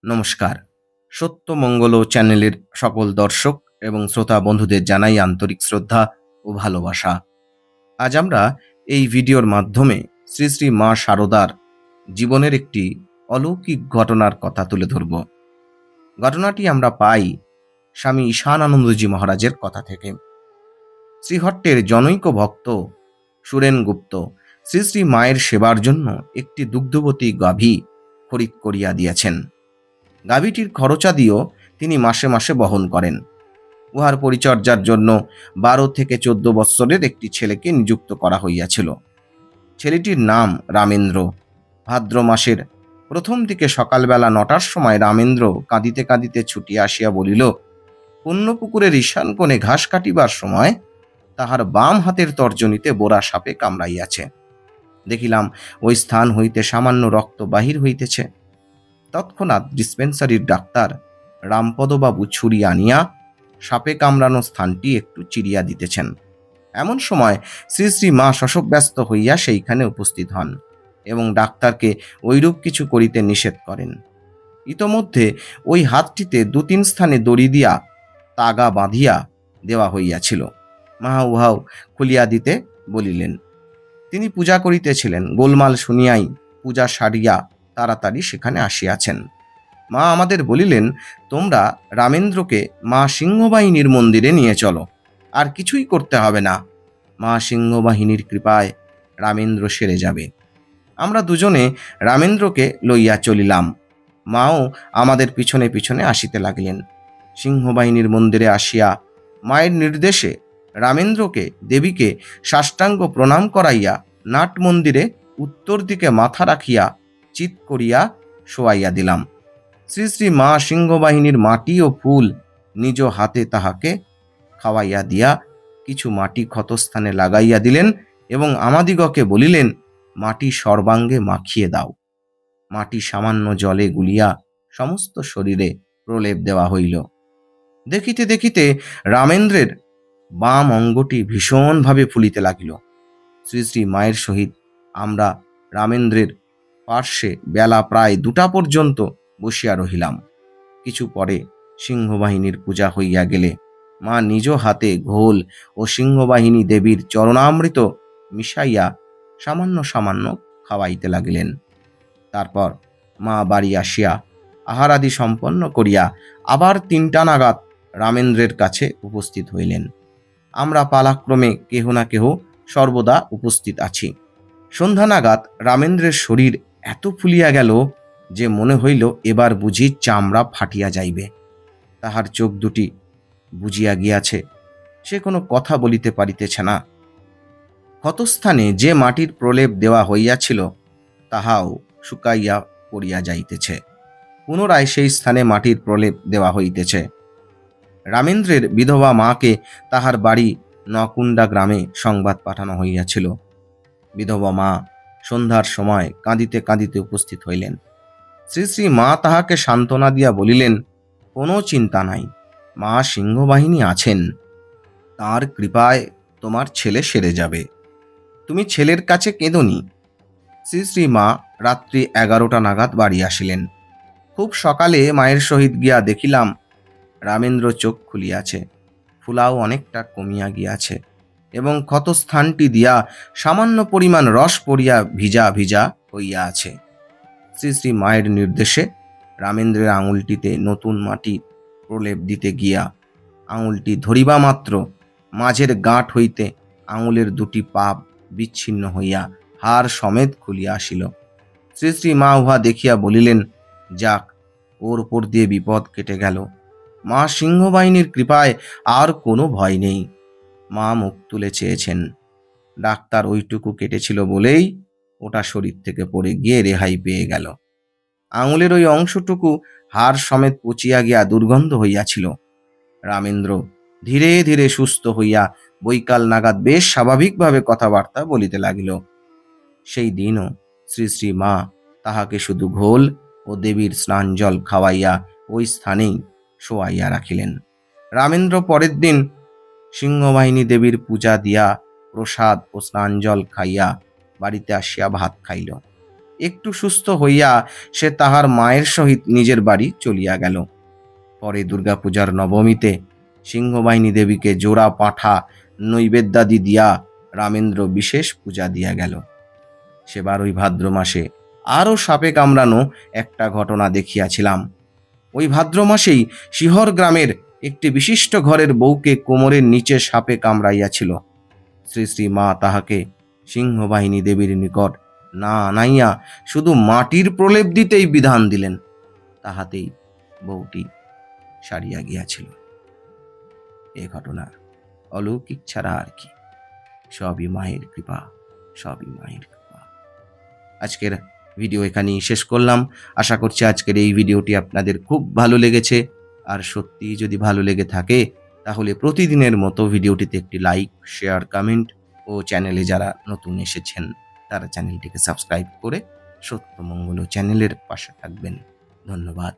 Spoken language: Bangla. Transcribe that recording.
নমস্কার। সত্যমঙ্গল চ্যানেলের সকল দর্শক এবং শ্রোতা বন্ধুদের জানাই আন্তরিক শ্রদ্ধা ও ভালোবাসা। আজ আমরা এই ভিডিওর মাধ্যমে শ্রী শ্রী মা শারদার জীবনের একটি অলৌকিক ঘটনার কথা তুলে ধরব। ঘটনাটি আমরা পাই স্বামী ঈশানানন্দজি মহারাজের কথা থেকে। শ্রীহট্টের জনৈক ভক্ত সুরেন গুপ্ত শ্রী শ্রী মায়ের সেবার জন্য একটি দুগ্ধবতী গাভী খরিদ করিয়া দিয়েছেন। গাভীটির খরচাদিও তিনি মাসে মাসে বহন করেন। উহার পরিচর্যার জন্য 12 থেকে 14 বৎসরের একটি ছেলেকে নিযুক্ত করা হইয়াছিল। ছেলেটির নাম রামেন্দ্র। ভাদ্র মাসের প্রথম দিকে সকালবেলা 9টার সময় রামেন্দ্র কাঁদিতে কাঁদিতে ছুটিয়া আসিয়া বলিল, পুণ্যপুকুরের ঈশান কোণে ঘাস কাটিবার সময় তাহার বাম হাতের তর্জনীতে বোরা সাপে কামড়াইয়াছে। দেখিলাম ওই স্থান হইতে সামান্য রক্ত বাহির হইতেছে। তৎক্ষণাৎ ডিসপেন্সারির ডাক্তার রামপদবাবু ছুরি আনিয়া সাপে কামড়ানো স্থানটি একটু চিরিয়া দিতেছেন। এমন সময় শ্রী শ্রী মা শশব্যস্ত হইয়া সেইখানে উপস্থিত হন এবং ডাক্তারকে ঐরূপ কিছু করিতে নিষেধ করেন। ইতোমধ্যে ওই হাতটিতে 2-3 স্থানে দড়ি দিয়া তাগা বাঁধিয়া দেওয়া হইয়াছিল। মা উহাও খুলিয়া দিতে বলিলেন। তিনি পূজা করিতেছিলেন। গোলমাল শুনিয়াই পূজা সারিয়া তাড়াতাড়ি সেখানে আসিয়াছেন। মা আমাদের বলিলেন, তোমরা রামেন্দ্রকে মা সিংহবাহিনীর মন্দিরে নিয়ে চলো, আর কিছুই করতে হবে না। মা সিংহবাহিনীর কৃপায় রামেন্দ্র সেরে যাবে। আমরা দুজনে রামেন্দ্রকে লইয়া চলিলাম। মাও আমাদের পিছনে পিছনে আসিতে লাগিলেন। সিংহবাহিনীর মন্দিরে আসিয়া মায়ের নির্দেশে রামেন্দ্রকে দেবীকে সাষ্টাঙ্গ প্রণাম করাইয়া নাট মন্দিরে উত্তর দিকে মাথা রাখিয়া চিৎ করিয়া শোয়াইয়া দিলাম। শ্রী শ্রী মা সিংহবাহিনীর মাটি ও ফুল নিজ হাতে তাহাকে খাওয়াইয়া দিয়া কিছু মাটি ক্ষতস্থানে লাগাইয়া দিলেন এবং আমাদিগকে বলিলেন, মাটি সর্বাঙ্গে মাখিয়ে দাও। মাটি সামান্য জলে গুলিয়া সমস্ত শরীরে প্রলেপ দেওয়া হইল। দেখিতে দেখিতে রামেন্দ্রের বাম অঙ্গটি ভীষণভাবে ফুলিতে লাগিল। শ্রী শ্রী মায়ের সহিত আমরা রামেন্দ্রের পার্শ্বে বেলা প্রায় 2টা পর্যন্ত বসিয়া রহিলাম। কিছু পরে সিংহবাহিনীর পূজা হইয়া গেলে মা নিজ হাতে ঘোল ও সিংহবাহিনী দেবীর চরণামৃত মিশাইয়া সামান্য সামান্য খাওয়াইতে লাগিলেন। তারপর মা বাড়ি আসিয়া আহারাদি সম্পন্ন করিয়া আবার 3টা নাগাদ রামেন্দ্রের কাছে উপস্থিত হইলেন। আমরা পালাক্রমে কেহ না কেহ সর্বদা উপস্থিত আছি। সন্ধ্যা নাগাদ রামেন্দ্রের শরীর এত ফুলিয়া গেল যে মনে হইল এবার বুঝি চামড়া ফাটিয়া যাইবে। তাহার চোখ দুটি বুজিয়া গিয়াছে, সে কোনো কথা বলিতে পারিতেছে না। ক্ষতস্থানে যে মাটির প্রলেপ দেওয়া হইয়াছিল তাহাও শুকাইয়া পড়িয়া যাইতেছে। পুনরায় সেই স্থানে মাটির প্রলেপ দেওয়া হইতেছে। রামেন্দ্রের বিধবা মাকে তাহার বাড়ি নকুণ্ডা গ্রামে সংবাদ পাঠানো হইয়াছিল। বিধবা মা সন্ধ্যার সময় কাঁদিতে কাঁদিতে উপস্থিত হইলেন। শ্রী শ্রী মা তাহাকে সান্ত্বনা দিয়া বলিলেন, কোনো চিন্তা নাই, মা সিংহবাহিনী আছেন, তাঁর কৃপায় তোমার ছেলে সেরে যাবে। তুমি ছেলের কাছে কেঁদোনি। শ্রী শ্রী মা রাত্রি 11টা নাগাদ বাড়ি আসিলেন। খুব সকালে মায়ের সহিত গিয়া দেখিলাম রামেন্দ্র চোখ খুলিয়াছে, ফুলাও অনেকটা কমিয়া গিয়াছে এবং ক্ষতস্থানটি দিয়া সামান্য পরিমাণ রস পড়িয়া ভিজা ভিজা হইয়া আছে। শ্রী শ্রী মায়ের নির্দেশে রামেন্দ্রের আঙুলটিতে নতুন মাটি প্রলেপ দিতে গিয়া আঙুলটি ধরিবা মাত্র মাঝের গাঁট হইতে আঙুলের 2টি পাপ বিচ্ছিন্ন হইয়া হাড় সমেত খুলিয়া আসিল। শ্রী শ্রী মা উহা দেখিয়া বলিলেন, যাক, ওর উপর দিয়ে বিপদ কেটে গেল। মা সিংহবাহিনীর কৃপায় আর কোনো ভয় নেই। মা মুখ তুলে চেয়েছেন। ডাক্তার ওইটুকু কেটেছিল বলেই ওটা শরীর থেকে পড়ে গিয়ে রেহাই পেয়ে গেল। আঙুলের ওই অংশটুকু হাড় সমেত পচিয়া গিয়া দুর্গন্ধ হইয়াছিল। রামেন্দ্র ধীরে ধীরে সুস্থ হইয়া বৈকাল নাগাদ বেশ স্বাভাবিকভাবে কথাবার্তা বলিতে লাগিল। সেই দিনও শ্রী শ্রী মা তাহাকে শুধু ঘোল ও দেবীর স্নান জল খাওয়াইয়া ওই স্থানেই শোয়াইয়া রাখিলেন। রামেন্দ্র পরের দিন সিংহবাহিনী দেবীর পূজা দিয়া প্রসাদ ও স্নান জল খাইয়া বাড়িতে আসিয়া ভাত খাইল। একটু সুস্থ হইয়া সে তাহার মায়ের সহিত নিজের বাড়ি চলিয়া গেল। পরে দুর্গাপূজার নবমীতে সিংহবাহিনী দেবীকে জোড়া পাঁঠা নৈবেদ্যাদি দিয়া রামেন্দ্র বিশেষ পূজা দিয়া গেল। সেবার ওই ভাদ্র মাসে আরও সাপে কামড়ানো একটা ঘটনা দেখিয়াছিলাম। ওই ভাদ্র মাসেই শিহর গ্রামের একটি বিশিষ্ট ঘরের বউকে কোমরের নিচে সাপে কামড়াইয়াছিল। শ্রী শ্রী মা তাহাকে সিংহবাহিনী দেবীর নিকট না আনাইয়া শুধু মাটির প্রলেপ দিতেই বিধান দিলেন। তাহাতেই বউটি সারিয়া গিয়াছিল। এ ঘটনা অলৌকিক ছাড়া আর কি, সবই মায়ের কৃপা, সবই মায়ের কৃপা। আজকের ভিডিও এখানেই শেষ করলাম। আশা করছি আজকের এই ভিডিওটি আপনাদের খুব ভালো লেগেছে। আর সত্যি যদি ভালো লেগে থাকে তাহলে প্রতিদিনের মতো ভিডিওটিতে একটি লাইক, শেয়ার, কমেন্ট ও চ্যানেলে যারা নতুন এসেছেন তারা চ্যানেলটিকে সাবস্ক্রাইব করে সত্যমঙ্গল চ্যানেলের পাশে থাকবেন। ধন্যবাদ।